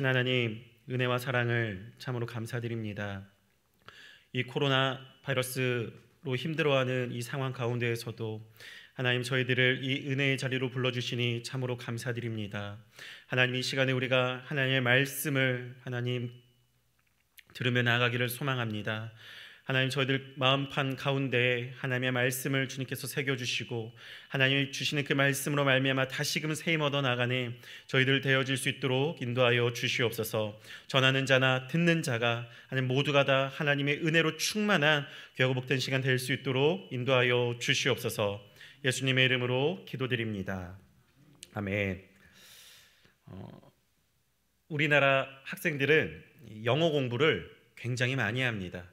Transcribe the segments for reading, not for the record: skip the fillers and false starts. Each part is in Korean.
하나님, 은혜와 사랑을 참으로 감사드립니다. 이 코로나 바이러스로 힘들어하는 이 상황 가운데에서도 하나님, 저희들을 이 은혜의 자리로 불러주시니 참으로 감사드립니다. 하나님, 이 시간에 우리가 하나님의 말씀을 들으며 나아가기를 소망합니다. 하나님, 저희들 마음판 가운데 하나님의 말씀을 주님께서 새겨주시고 하나님이 주시는 그 말씀으로 말미암아 다시금 세임 얻어 나가는 저희들 되어질 수 있도록 인도하여 주시옵소서. 전하는 자나 듣는 자가 하나님 모두가 다 하나님의 은혜로 충만한 귀하고 복된 시간 될 수 있도록 인도하여 주시옵소서. 예수님의 이름으로 기도드립니다. 아멘. 우리나라 학생들은 영어 공부를 굉장히 많이 합니다.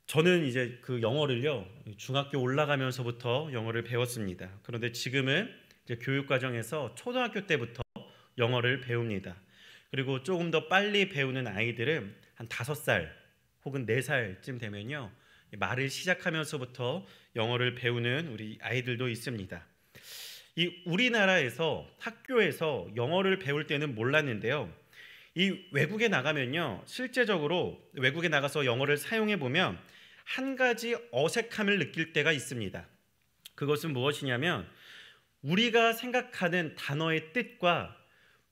저는 이제 그 영어를요, 중학교 올라가면서부터 영어를 배웠습니다. 그런데 지금은 이제 교육 과정에서 초등학교 때부터 영어를 배웁니다. 그리고 조금 더 빨리 배우는 아이들은 한 5살 혹은 4살쯤 되면요, 말을 시작하면서부터 영어를 배우는 우리 아이들도 있습니다. 이 우리나라에서 학교에서 영어를 배울 때는 몰랐는데요, 이 외국에 나가면요, 실제적으로 외국에 나가서 영어를 사용해 보면 한 가지 어색함을 느낄 때가 있습니다. 그것은 무엇이냐면, 우리가 생각하는 단어의 뜻과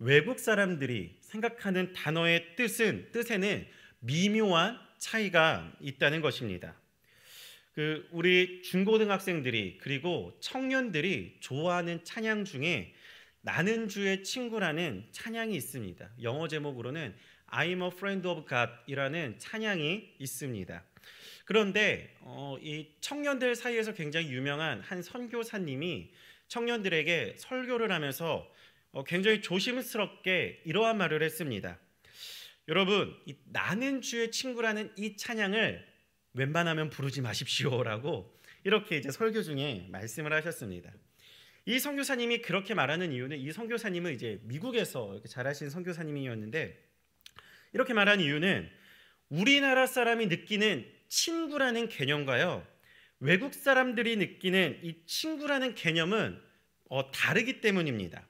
외국 사람들이 생각하는 단어의 뜻에는 미묘한 차이가 있다는 것입니다. 우리 중고등학생들이 그리고 청년들이 좋아하는 찬양 중에 나는 주의 친구라는 찬양이 있습니다. 영어 제목으로는 I'm a friend of God 이라는 찬양이 있습니다. 그런데 이 청년들 사이에서 굉장히 유명한 한 선교사님이 청년들에게 설교를 하면서 굉장히 조심스럽게 이러한 말을 했습니다. 여러분, 이 나는 주의 친구라는 이 찬양을 웬만하면 부르지 마십시오라고 이렇게 이제 설교 중에 말씀을 하셨습니다. 이 선교사님이 그렇게 말하는 이유는, 이 선교사님은 이제 미국에서 이렇게 잘하신 선교사님이었는데, 이렇게 말하는 이유는 우리나라 사람이 느끼는 친구라는 개념과요, 외국 사람들이 느끼는 이 친구라는 개념은 다르기 때문입니다.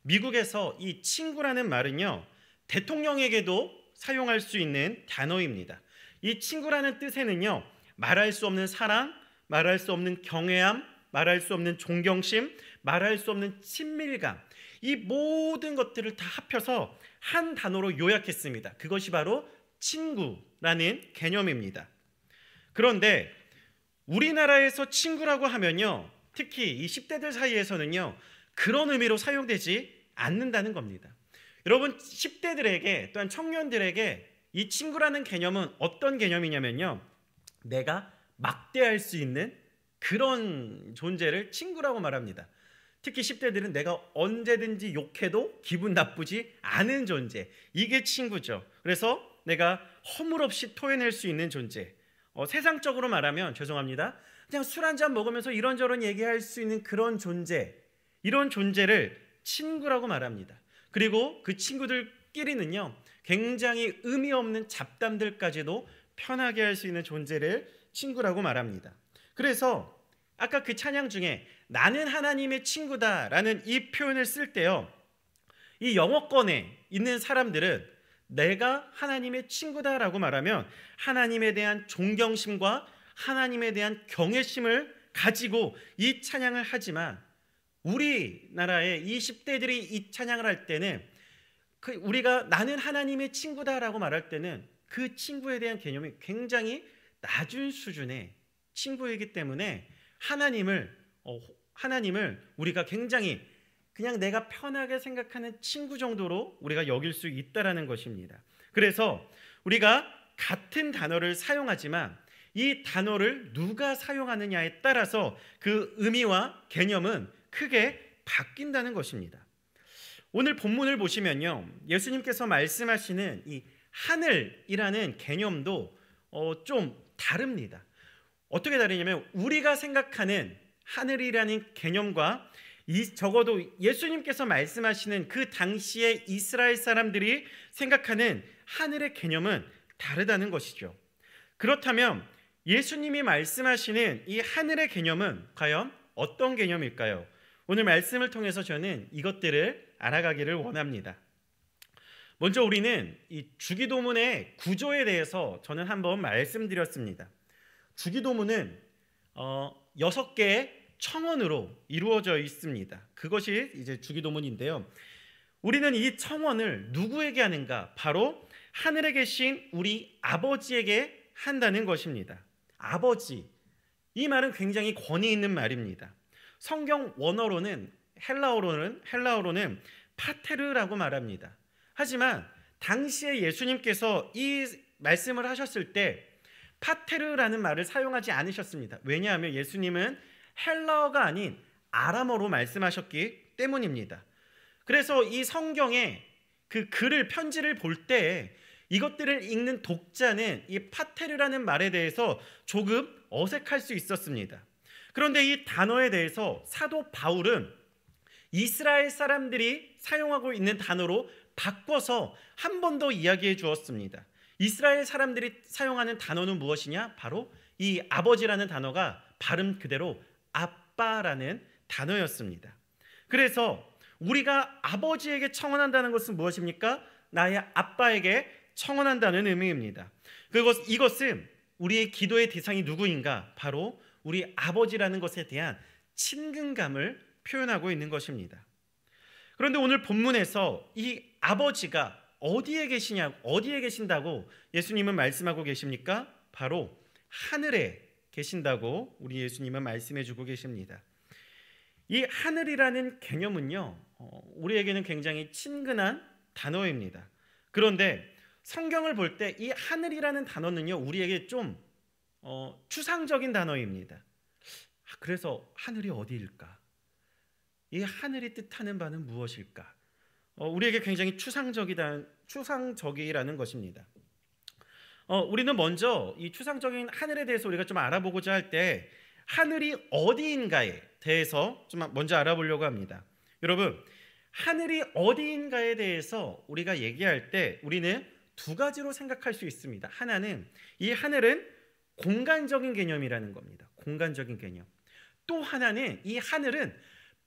미국에서 이 친구라는 말은요, 대통령에게도 사용할 수 있는 단어입니다. 이 친구라는 뜻에는요, 말할 수 없는 사랑, 말할 수 없는 경외함, 말할 수 없는 존경심, 말할 수 없는 친밀감, 이 모든 것들을 다 합혀서 한 단어로 요약했습니다. 그것이 바로 친구라는 개념입니다. 그런데 우리나라에서 친구라고 하면요, 특히 이 10대들 사이에서는요, 그런 의미로 사용되지 않는다는 겁니다. 여러분, 10대들에게 또한 청년들에게 이 친구라는 개념은 어떤 개념이냐면요, 내가 막대할 수 있는 그런 존재를 친구라고 말합니다. 특히 10대들은 내가 언제든지 욕해도 기분 나쁘지 않은 존재, 이게 친구죠. 그래서 내가 허물없이 토해낼 수 있는 존재, 세상적으로 말하면 죄송합니다, 그냥 술 한잔 먹으면서 이런저런 얘기할 수 있는 그런 존재, 이런 존재를 친구라고 말합니다. 그리고 그 친구들끼리는요, 굉장히 의미 없는 잡담들까지도 편하게 할 수 있는 존재를 친구라고 말합니다. 그래서 아까 그 찬양 중에 나는 하나님의 친구다라는 이 표현을 쓸 때요, 이 영어권에 있는 사람들은 내가 하나님의 친구다라고 말하면 하나님에 대한 존경심과 하나님에 대한 경외심을 가지고 이 찬양을 하지만, 우리나라의 이 10대들이 이 찬양을 할 때는 우리가 나는 하나님의 친구다라고 말할 때는 그 친구에 대한 개념이 굉장히 낮은 수준의 친구이기 때문에 하나님을 우리가 굉장히 그냥 내가 편하게 생각하는 친구 정도로 우리가 여길 수 있다라는 것입니다. 그래서 우리가 같은 단어를 사용하지만 이 단어를 누가 사용하느냐에 따라서 그 의미와 개념은 크게 바뀐다는 것입니다. 오늘 본문을 보시면요, 예수님께서 말씀하시는 이 하늘이라는 개념도 좀 다릅니다. 어떻게 다르냐면, 우리가 생각하는 하늘이라는 개념과 적어도 예수님께서 말씀하시는 그 당시에 이스라엘 사람들이 생각하는 하늘의 개념은 다르다는 것이죠. 그렇다면 예수님이 말씀하시는 이 하늘의 개념은 과연 어떤 개념일까요? 오늘 말씀을 통해서 저는 이것들을 알아가기를 원합니다. 먼저 우리는 이 주기도문의 구조에 대해서 저는 한번 말씀드렸습니다. 주기도문은 6개의 청원으로 이루어져 있습니다. 그것이 이제 주기도문인데요. 우리는 이 청원을 누구에게 하는가? 바로 하늘에 계신 우리 아버지에게 한다는 것입니다. 아버지, 이 말은 굉장히 권위 있는 말입니다. 성경 원어로는 헬라어로는 파테르라고 말합니다. 하지만 당시에 예수님께서 이 말씀을 하셨을 때 파테르라는 말을 사용하지 않으셨습니다. 왜냐하면 예수님은 헬라어가 아닌 아람어로 말씀하셨기 때문입니다. 그래서 이 성경의 그 글을 편지를 볼 때 이것들을 읽는 독자는 이 파테르라는 말에 대해서 조금 어색할 수 있었습니다. 그런데 이 단어에 대해서 사도 바울은 이스라엘 사람들이 사용하고 있는 단어로 바꿔서 한 번 더 이야기해 주었습니다. 이스라엘 사람들이 사용하는 단어는 무엇이냐? 바로 이 아버지라는 단어가 발음 그대로 아빠라는 단어였습니다. 그래서 우리가 아버지에게 청혼한다는 것은 무엇입니까? 나의 아빠에게 청혼한다는 의미입니다. 이것은 우리의 기도의 대상이 누구인가? 바로 우리 아버지라는 것에 대한 친근감을 표현하고 있는 것입니다. 그런데 오늘 본문에서 이 아버지가 어디에 계신다고 예수님은 말씀하고 계십니까? 바로 하늘에 계신다고 우리 예수님은 말씀해 주고 계십니다. 이 하늘이라는 개념은요, 우리에게는 굉장히 친근한 단어입니다. 그런데 성경을 볼 때 이 하늘이라는 단어는요, 우리에게 좀 추상적인 단어입니다. 그래서 하늘이 어디일까? 이 하늘이 뜻하는 바는 무엇일까? 우리에게 굉장히 추상적이라는 것입니다. 우리는 먼저 이 추상적인 하늘에 대해서 우리가 좀 알아보고자 할 때 하늘이 어디인가에 대해서 좀 먼저 알아보려고 합니다. 여러분, 하늘이 어디인가에 대해서 우리가 얘기할 때 우리는 두 가지로 생각할 수 있습니다. 하나는 이 하늘은 공간적인 개념이라는 겁니다. 공간적인 개념. 또 하나는 이 하늘은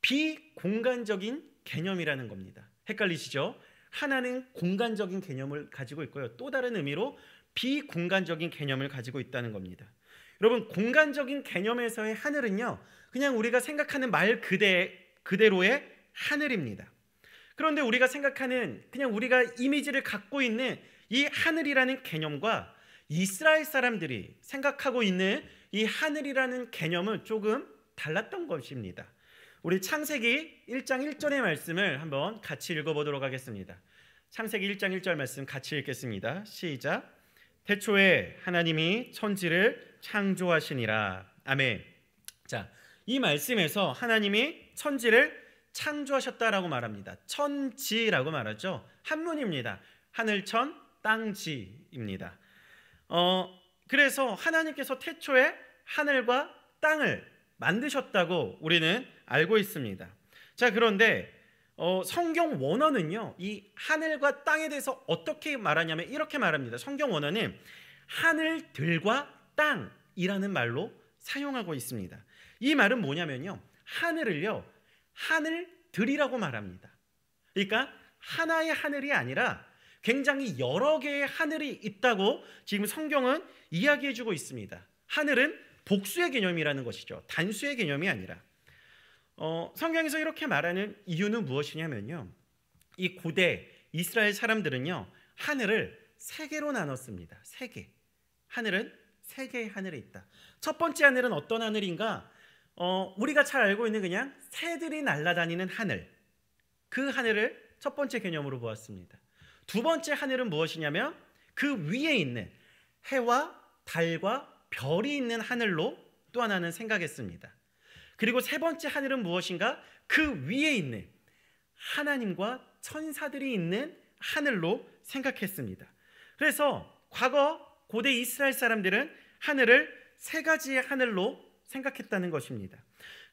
비공간적인 개념이라는 겁니다. 헷갈리시죠? 하나는 공간적인 개념을 가지고 있고요. 또 다른 의미로 비공간적인 개념을 가지고 있다는 겁니다. 여러분, 공간적인 개념에서의 하늘은요, 그냥 우리가 생각하는 말 그대로의 하늘입니다. 그런데 우리가 생각하는, 그냥 우리가 이미지를 갖고 있는 이 하늘이라는 개념과 이스라엘 사람들이 생각하고 있는 이 하늘이라는 개념은 조금 달랐던 것입니다. 우리 창세기 1장 1절의 말씀을 한번 같이 읽어보도록 하겠습니다. 창세기 1장 1절 말씀 같이 읽겠습니다. 시작. 태초에 하나님이 천지를 창조하시니라. 아멘. 자, 이 말씀에서 하나님이 천지를 창조하셨다라고 말합니다. 천지라고 말하죠. 한문입니다. 하늘천 땅지입니다. 그래서 하나님께서 태초에 하늘과 땅을 만드셨다고 우리는 알고 있습니다. 자, 그런데 성경 원어는요, 이 하늘과 땅에 대해서 어떻게 말하냐면 이렇게 말합니다. 성경 원어는 하늘들과 땅이라는 말로 사용하고 있습니다. 이 말은 뭐냐면요, 하늘을요, 하늘들이라고 말합니다. 그러니까 하나의 하늘이 아니라 굉장히 여러 개의 하늘이 있다고 지금 성경은 이야기해주고 있습니다. 하늘은 복수의 개념이라는 것이죠. 단수의 개념이 아니라. 성경에서 이렇게 말하는 이유는 무엇이냐면요, 이 고대 이스라엘 사람들은요, 하늘을 세 개로 나눴습니다. 세 개. 하늘은 세 개의 하늘에 있다. 첫 번째 하늘은 어떤 하늘인가? 우리가 잘 알고 있는 그냥 새들이 날아다니는 하늘. 그 하늘을 첫 번째 개념으로 보았습니다. 두 번째 하늘은 무엇이냐면 그 위에 있는 해와 달과 별이 있는 하늘로 또 하나는 생각했습니다. 그리고 세 번째 하늘은 무엇인가? 그 위에 있는 하나님과 천사들이 있는 하늘로 생각했습니다. 그래서 과거 고대 이스라엘 사람들은 하늘을 세 가지의 하늘로 생각했다는 것입니다.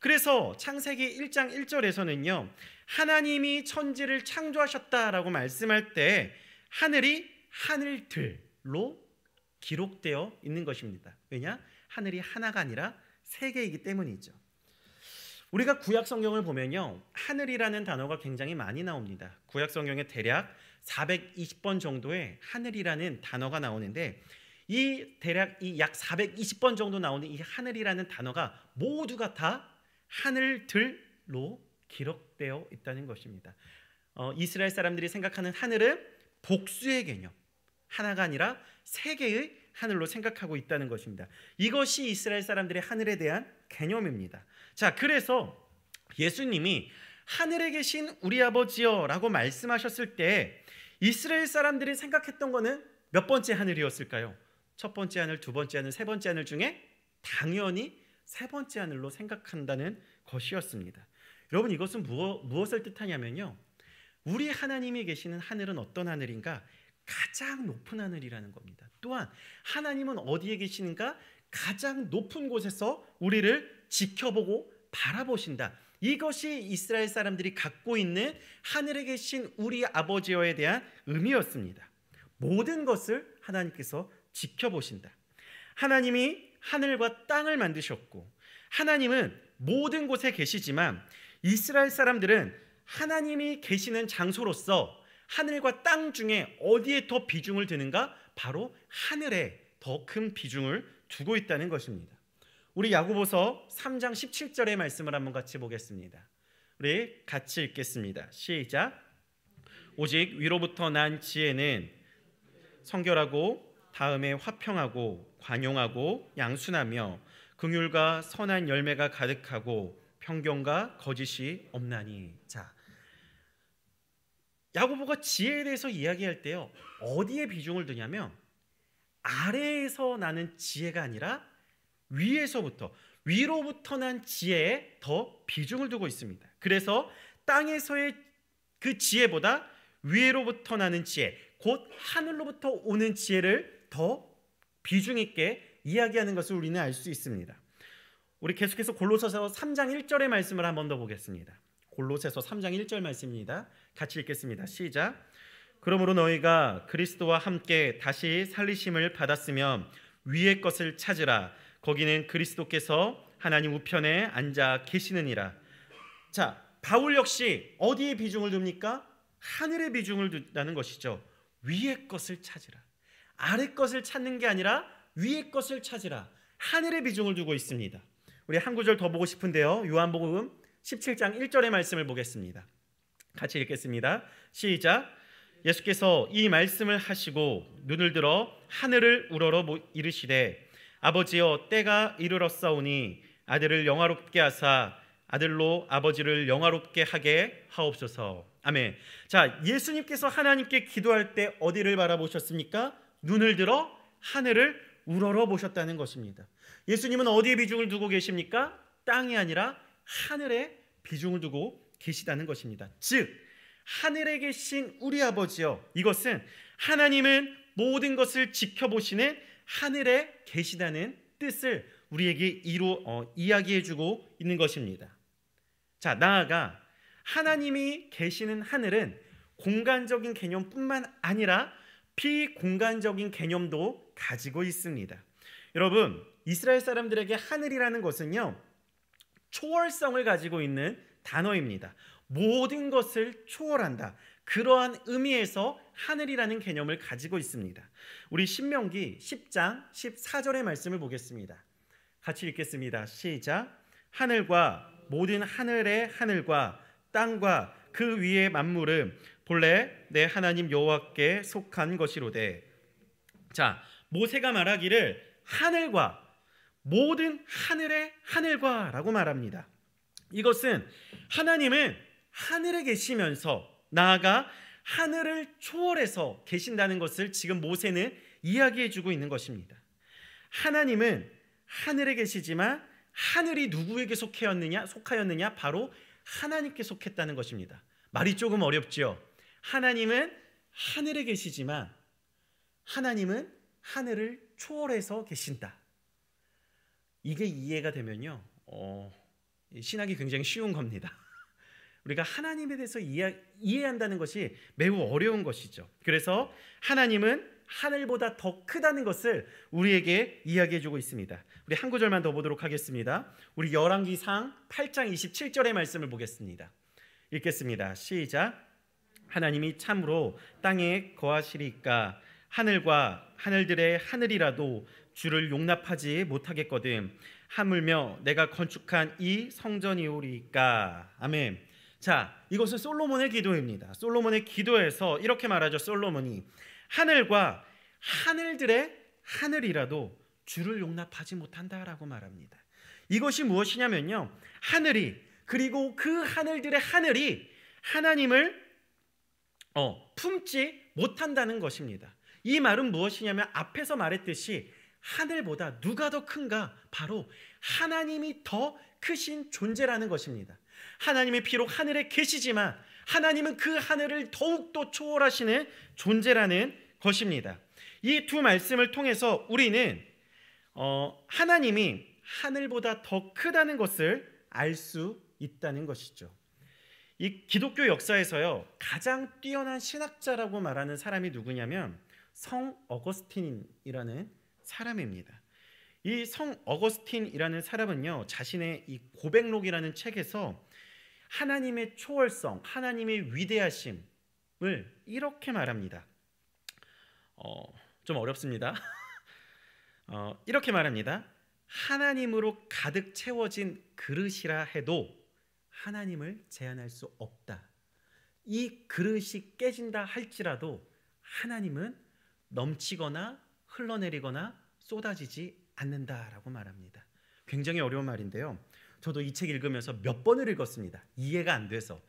그래서 창세기 1장 1절에서는요, 하나님이 천지를 창조하셨다라고 말씀할 때 하늘이 하늘들로 기록되어 있는 것입니다. 왜냐? 하늘이 하나가 아니라 세 개이기 때문이죠. 우리가 구약 성경을 보면요, 하늘이라는 단어가 굉장히 많이 나옵니다. 구약 성경에 대략 420번 정도의 하늘이라는 단어가 나오는데 대략 이 약 420번 정도 나오는 이 하늘이라는 단어가 모두가 다 하늘들로 기록되어 있다는 것입니다. 이스라엘 사람들이 생각하는 하늘은 복수의 개념, 하나가 아니라 세 개의 하늘로 생각하고 있다는 것입니다. 이것이 이스라엘 사람들의 하늘에 대한 개념입니다. 자, 그래서 예수님이 하늘에 계신 우리 아버지여 라고 말씀하셨을 때 이스라엘 사람들이 생각했던 것은 몇 번째 하늘이었을까요? 첫 번째 하늘, 두 번째 하늘, 세 번째 하늘 중에 당연히 세 번째 하늘로 생각한다는 것이었습니다. 여러분, 이것은 무엇을 뜻하냐면요, 우리 하나님이 계시는 하늘은 어떤 하늘인가? 가장 높은 하늘이라는 겁니다. 또한 하나님은 어디에 계시는가? 가장 높은 곳에서 우리를 지켜보고 바라보신다. 이것이 이스라엘 사람들이 갖고 있는 하늘에 계신 우리 아버지여에 대한 의미였습니다. 모든 것을 하나님께서 지켜보신다. 하나님이 하늘과 땅을 만드셨고 하나님은 모든 곳에 계시지만 이스라엘 사람들은 하나님이 계시는 장소로서 하늘과 땅 중에 어디에 더 비중을 두는가? 바로 하늘에 더 큰 비중을 두고 있다는 것입니다. 우리 야고보서 3장 17절의 말씀을 한번 같이 보겠습니다. 우리 같이 읽겠습니다. 시작. 오직 위로부터 난 지혜는 성결하고 다음에 화평하고 관용하고 양순하며 긍휼과 선한 열매가 가득하고 편견과 거짓이 없나니. 자, 야고보가 지혜에 대해서 이야기할 때요, 어디에 비중을 두냐면 아래에서 나는 지혜가 아니라 위로부터 난 지혜에 더 비중을 두고 있습니다. 그래서 땅에서의 그 지혜보다 위로부터 나는 지혜, 곧 하늘로부터 오는 지혜를 더 비중 있게 이야기하는 것을 우리는 알 수 있습니다. 우리 계속해서 골로새서 3장 1절의 말씀을 한 번 더 보겠습니다. 골로새서 3장 1절 말씀입니다. 같이 읽겠습니다. 시작. 그러므로 너희가 그리스도와 함께 다시 살리심을 받았으면 위의 것을 찾으라. 거기는 그리스도께서 하나님 우편에 앉아 계시느니라. 자, 바울 역시 어디에 비중을 둡니까? 하늘에 비중을 둔다는 것이죠. 위의 것을 찾으라. 아래 것을 찾는 게 아니라 위의 것을 찾으라. 하늘에 비중을 두고 있습니다. 우리 한 구절 더 보고 싶은데요, 요한복음 17장 1절의 말씀을 보겠습니다. 같이 읽겠습니다. 시작. 예수께서 이 말씀을 하시고 눈을 들어 하늘을 우러러 이르시되 아버지여 때가 이르렀사오니 아들을 영화롭게 하사 아들로 아버지를 영화롭게 하게 하옵소서. 아멘. 자, 예수님께서 하나님께 기도할 때 어디를 바라보셨습니까? 눈을 들어 하늘을 우러러 보셨다는 것입니다. 예수님은 어디에 비중을 두고 계십니까? 땅이 아니라 하늘에 비중을 두고 계시다는 것입니다. 즉 하늘에 계신 우리 아버지여, 이것은 하나님은 모든 것을 지켜보시는 하늘에 계시다는 뜻을 우리에게 이야기해주고 있는 것입니다. 자, 나아가 하나님이 계시는 하늘은 공간적인 개념뿐만 아니라 비공간적인 개념도 가지고 있습니다. 여러분, 이스라엘 사람들에게 하늘이라는 것은요, 초월성을 가지고 있는 단어입니다. 모든 것을 초월한다. 그러한 의미에서 하늘이라는 개념을 가지고 있습니다. 우리 신명기 10장 14절의 말씀을 보겠습니다. 같이 읽겠습니다. 시작. 하늘과 모든 하늘의 하늘과 땅과 그 위의 만물은 본래 내 하나님 여호와께 속한 것이로되. 자, 모세가 말하기를 하늘과, 모든 하늘의 하늘과 라고 말합니다. 이것은 하나님은 하늘에 계시면서 나아가 하늘을 초월해서 계신다는 것을 지금 모세는 이야기해주고 있는 것입니다. 하나님은 하늘에 계시지만 하늘이 누구에게 속하였느냐? 바로 하나님께 속했다는 것입니다. 말이 조금 어렵죠? 하나님은 하늘에 계시지만 하나님은 하늘을 초월해서 계신다. 이게 이해가 되면요, 신학이 굉장히 쉬운 겁니다. 우리가 하나님에 대해서 이해한다는 것이 매우 어려운 것이죠. 그래서 하나님은 하늘보다 더 크다는 것을 우리에게 이야기해주고 있습니다. 우리 한 구절만 더 보도록 하겠습니다. 우리 열왕기상 8장 27절의 말씀을 보겠습니다. 읽겠습니다. 시작. 하나님이 참으로 땅에 거하시리까 하늘과 하늘들의 하늘이라도 주를 용납하지 못하겠거든 하물며 내가 건축한 이 성전이오리까. 아멘. 자, 이것은 솔로몬의 기도입니다. 솔로몬의 기도에서 이렇게 말하죠. 솔로몬이 하늘과 하늘들의 하늘이라도 주를 용납하지 못한다라고 말합니다. 이것이 무엇이냐면요, 하늘이, 그리고 그 하늘들의 하늘이 하나님을 품지 못한다는 것입니다. 이 말은 무엇이냐면 앞에서 말했듯이 하늘보다 누가 더 큰가? 바로 하나님이 더 크신 존재라는 것입니다. 하나님이 비록 하늘에 계시지만 하나님은 그 하늘을 더욱더 초월하시는 존재라는 것입니다. 이 두 말씀을 통해서 우리는 하나님이 하늘보다 더 크다는 것을 알 수 있다는 것이죠. 이 기독교 역사에서요, 가장 뛰어난 신학자라고 말하는 사람이 누구냐면 성 어거스틴이라는 사람입니다. 이 성 어거스틴이라는 사람은요, 자신의 이 고백록이라는 책에서 하나님의 초월성, 하나님의 위대하심을 이렇게 말합니다. 좀 어렵습니다. 이렇게 말합니다. 하나님으로 가득 채워진 그릇이라 해도 하나님을 제한할 수 없다. 이 그릇이 깨진다 할지라도 하나님은 넘치거나 흘러내리거나 쏟아지지 않는다라고 말합니다. 굉장히 어려운 말인데요, 저도 이 책 읽으면서 몇 번을 읽었습니다. 이해가 안 돼서.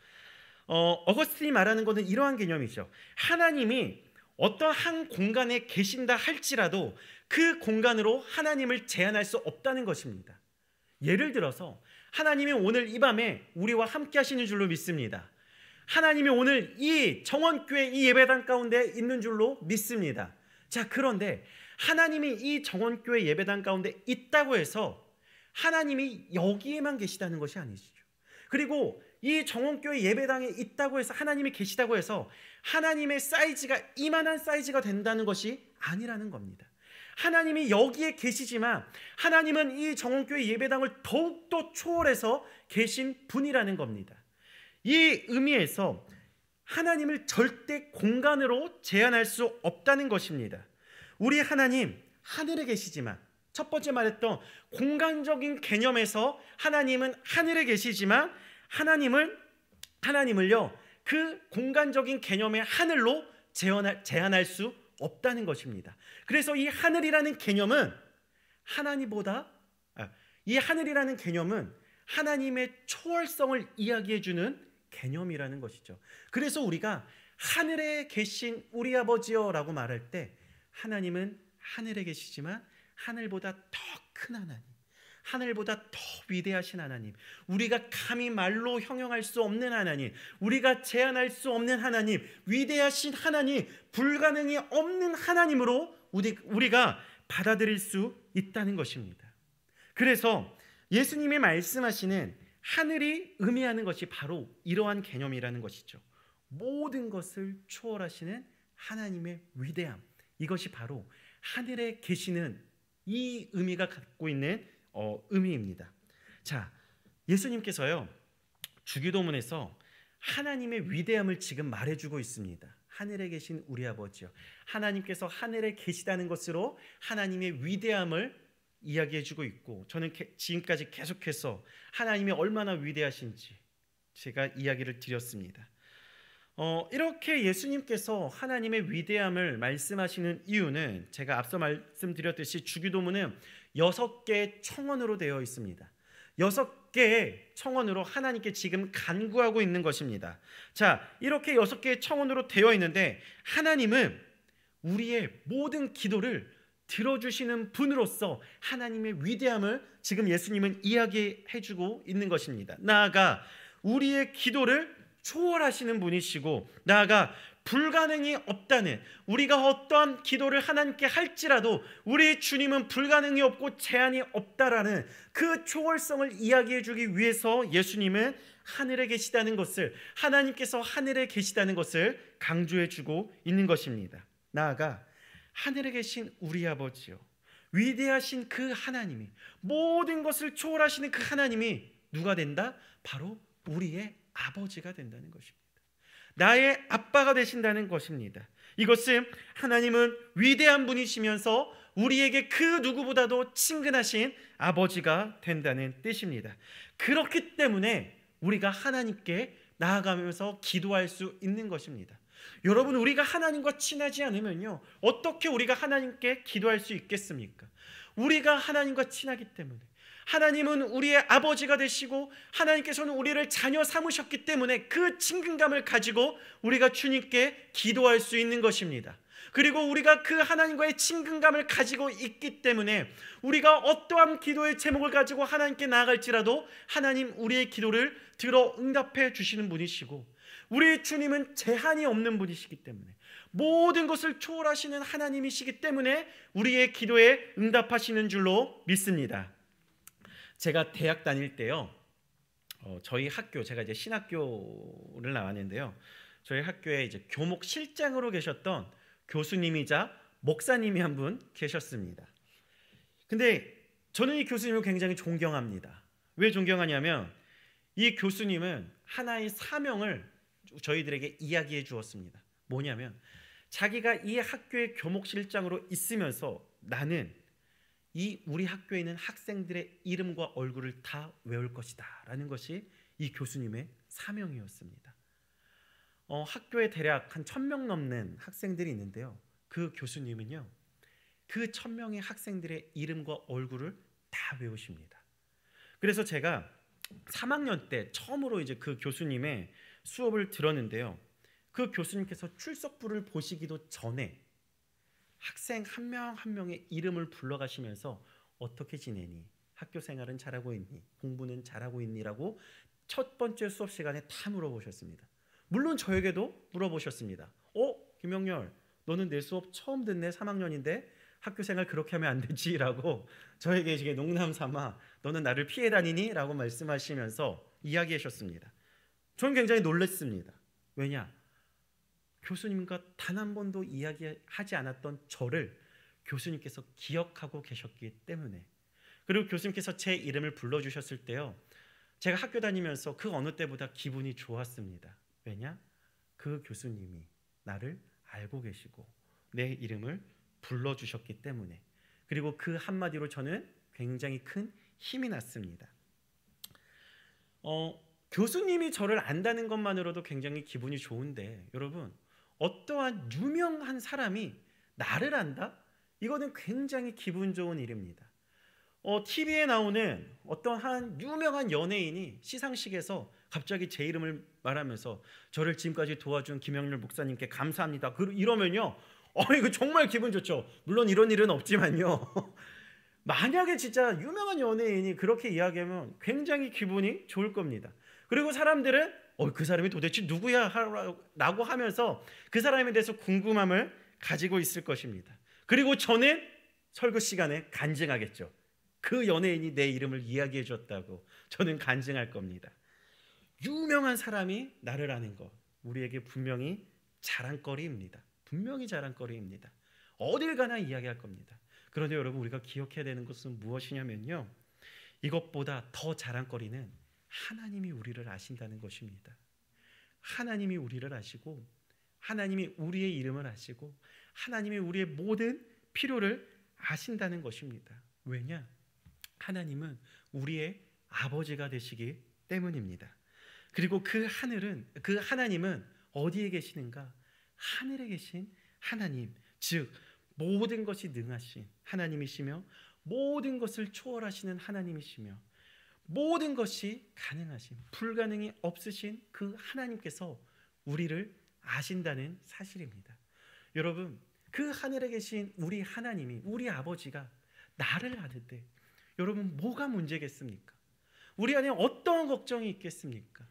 어거스틴이 말하는 것은 이러한 개념이죠. 하나님이 어떤 한 공간에 계신다 할지라도 그 공간으로 하나님을 제한할 수 없다는 것입니다. 예를 들어서 하나님이 오늘 이 밤에 우리와 함께 하시는 줄로 믿습니다. 하나님이 오늘 이 정원교회 이 예배당 가운데 있는 줄로 믿습니다. 자, 그런데 하나님이 이 정원교회 예배당 가운데 있다고 해서 하나님이 여기에만 계시다는 것이 아니시죠. 그리고 이 정원교회 예배당에 있다고 해서 하나님이 계시다고 해서 하나님의 사이즈가 이만한 사이즈가 된다는 것이 아니라는 겁니다. 하나님이 여기에 계시지만 하나님은 이 정원교회 예배당을 더욱더 초월해서 계신 분이라는 겁니다. 이 의미에서 하나님을 절대 공간으로 제한할 수 없다는 것입니다. 우리 하나님 하늘에 계시지만, 첫 번째 말했던 공간적인 개념에서 하나님은 하늘에 계시지만 하나님을요, 그 공간적인 개념의 하늘로 제한할 수 없다는 것입니다. 그래서 이 하늘이라는 개념은 이 하늘이라는 개념은 하나님의 초월성을 이야기해주는 개념이라는 것이죠. 그래서 우리가 하늘에 계신 우리 아버지여라고 말할 때 하나님은 하늘에 계시지만 하늘보다 더 큰 하나님, 하늘보다 더 위대하신 하나님, 우리가 감히 말로 형용할 수 없는 하나님, 우리가 제한할 수 없는 하나님, 위대하신 하나님, 불가능이 없는 하나님으로 우리가 받아들일 수 있다는 것입니다. 그래서 예수님이 말씀하시는 하늘이 의미하는 것이 바로 이러한 개념이라는 것이죠. 모든 것을 초월하시는 하나님의 위대함, 이것이 바로 하늘에 계시는 이 의미가 갖고 있는 의미입니다. 자, 예수님께서요, 주기도문에서 하나님의 위대함을 지금 말해주고 있습니다. 하늘에 계신 우리 아버지요, 하나님께서 하늘에 계시다는 것으로 하나님의 위대함을 이야기해주고 있고, 저는 지금까지 계속해서 하나님이 얼마나 위대하신지 제가 이야기를 드렸습니다. 이렇게 예수님께서 하나님의 위대함을 말씀하시는 이유는 제가 앞서 말씀드렸듯이 주기도문은 6개의 청원으로 되어 있습니다. 6개의 청원으로 하나님께 지금 간구하고 있는 것입니다. 자, 이렇게 6개의 청원으로 되어 있는데 하나님은 우리의 모든 기도를 들어주시는 분으로서 하나님의 위대함을 지금 예수님은 이야기해주고 있는 것입니다. 나아가 우리의 기도를 초월하시는 분이시고, 나아가 불가능이 없다는, 우리가 어떠한 기도를 하나님께 할지라도 우리 주님은 불가능이 없고 제한이 없다라는 그 초월성을 이야기해 주기 위해서 예수님은 하늘에 계시다는 것을, 하나님께서 하늘에 계시다는 것을 강조해 주고 있는 것입니다. 나아가 하늘에 계신 우리 아버지요, 위대하신 그 하나님이, 모든 것을 초월하시는 그 하나님이 누가 된다? 바로 우리의 아버지가 된다는 것입니다. 나의 아빠가 되신다는 것입니다. 이것은 하나님은 위대한 분이시면서 우리에게 그 누구보다도 친근하신 아버지가 된다는 뜻입니다. 그렇기 때문에 우리가 하나님께 나아가면서 기도할 수 있는 것입니다. 여러분, 우리가 하나님과 친하지 않으면요, 어떻게 우리가 하나님께 기도할 수 있겠습니까? 우리가 하나님과 친하기 때문에, 하나님은 우리의 아버지가 되시고 하나님께서는 우리를 자녀 삼으셨기 때문에 그 친근감을 가지고 우리가 주님께 기도할 수 있는 것입니다. 그리고 우리가 그 하나님과의 친근감을 가지고 있기 때문에 우리가 어떠한 기도의 제목을 가지고 하나님께 나아갈지라도 하나님 우리의 기도를 들어 응답해 주시는 분이시고, 우리 주님은 제한이 없는 분이시기 때문에, 모든 것을 초월하시는 하나님이시기 때문에 우리의 기도에 응답하시는 줄로 믿습니다. 제가 대학 다닐 때요, 저희 학교, 제가 이제 신학교를 나왔는데요, 저희 학교에 이제 교목 실장으로 계셨던 교수님이자 목사님이 한 분 계셨습니다. 근데 저는 이 교수님을 굉장히 존경합니다. 왜 존경하냐면 이 교수님은 하나의 사명을 저희들에게 이야기해 주었습니다. 뭐냐면 자기가 이 학교의 교목실장으로 있으면서 나는 이 우리 학교에 있는 학생들의 이름과 얼굴을 다 외울 것이다 라는 것이 이 교수님의 사명이었습니다. 학교에 대략 한 1000명 넘는 학생들이 있는데요, 그 교수님은요 그 1000명의 학생들의 이름과 얼굴을 다 외우십니다. 그래서 제가 3학년 때 처음으로 이제 그 교수님의 수업을 들었는데요, 그 교수님께서 출석부를 보시기도 전에 학생 한 명 한 명의 이름을 불러가시면서 어떻게 지내니? 학교 생활은 잘하고 있니? 공부는 잘하고 있니? 라고 첫 번째 수업 시간에 다 물어보셨습니다. 물론 저에게도 물어보셨습니다. 김영렬, 너는 내 수업 처음 듣네. 3학년인데 학교 생활 그렇게 하면 안 되지 라고 저에게 이게 농담 삼아 너는 나를 피해 다니니? 라고 말씀하시면서 이야기하셨습니다. 저는 굉장히 놀랐습니다. 왜냐? 교수님과 단 한 번도 이야기하지 않았던 저를 교수님께서 기억하고 계셨기 때문에, 그리고 교수님께서 제 이름을 불러주셨을 때요, 제가 학교 다니면서 그 어느 때보다 기분이 좋았습니다. 왜냐? 그 교수님이 나를 알고 계시고 내 이름을 불러주셨기 때문에, 그리고 그 한마디로 저는 굉장히 큰 힘이 났습니다. 교수님이 저를 안다는 것만으로도 굉장히 기분이 좋은데, 여러분, 어떠한 유명한 사람이 나를 안다? 이거는 굉장히 기분 좋은 일입니다. TV에 나오는 어떤 한 유명한 연예인이 시상식에서 갑자기 제 이름을 말하면서 저를 지금까지 도와준 김영렬 목사님께 감사합니다 이러면요, 이거 정말 기분 좋죠. 물론 이런 일은 없지만요. 만약에 진짜 유명한 연예인이 그렇게 이야기하면 굉장히 기분이 좋을 겁니다. 그리고 사람들은 그 사람이 도대체 누구야? 라고 하면서 그 사람에 대해서 궁금함을 가지고 있을 것입니다. 그리고 저는 설교 시간에 간증하겠죠. 그 연예인이 내 이름을 이야기해 줬다고 저는 간증할 겁니다. 유명한 사람이 나를 아는 것, 우리에게 분명히 자랑거리입니다. 분명히 자랑거리입니다. 어딜 가나 이야기할 겁니다. 그런데 여러분, 우리가 기억해야 되는 것은 무엇이냐면요, 이것보다 더 자랑거리는 하나님이 우리를 아신다는 것입니다. 하나님이 우리를 아시고, 하나님이 우리의 이름을 아시고, 하나님이 우리의 모든 필요를 아신다는 것입니다. 왜냐? 하나님은 우리의 아버지가 되시기 때문입니다. 그리고 그 하나님은 어디에 계시는가? 하늘에 계신 하나님, 즉 모든 것이 능하신 하나님이시며, 모든 것을 초월하시는 하나님이시며, 모든 것이 가능하신, 불가능이 없으신 그 하나님께서 우리를 아신다는 사실입니다. 여러분, 그 하늘에 계신 우리 하나님이, 우리 아버지가 나를 아는데 여러분, 뭐가 문제겠습니까? 우리 안에 어떤 걱정이 있겠습니까?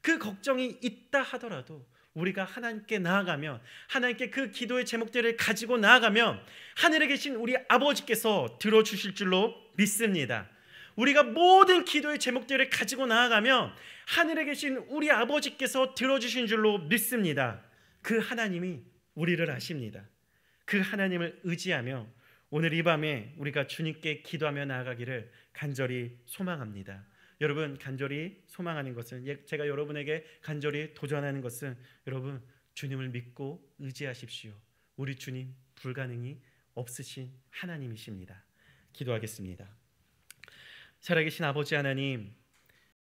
그 걱정이 있다 하더라도 우리가 하나님께 나아가면, 하나님께 그 기도의 제목들을 가지고 나아가면 하늘에 계신 우리 아버지께서 들어주실 줄로 믿습니다. 우리가 모든 기도의 제목들을 가지고 나아가면 하늘에 계신 우리 아버지께서 들어주신 줄로 믿습니다. 그 하나님이 우리를 아십니다. 그 하나님을 의지하며 오늘 이 밤에 우리가 주님께 기도하며 나아가기를 간절히 소망합니다. 여러분 간절히 소망하는 것은, 제가 여러분에게 간절히 도전하는 것은, 여러분 주님을 믿고 의지하십시오. 우리 주님 불가능이 없으신 하나님이십니다. 기도하겠습니다. 살아계신 아버지 하나님,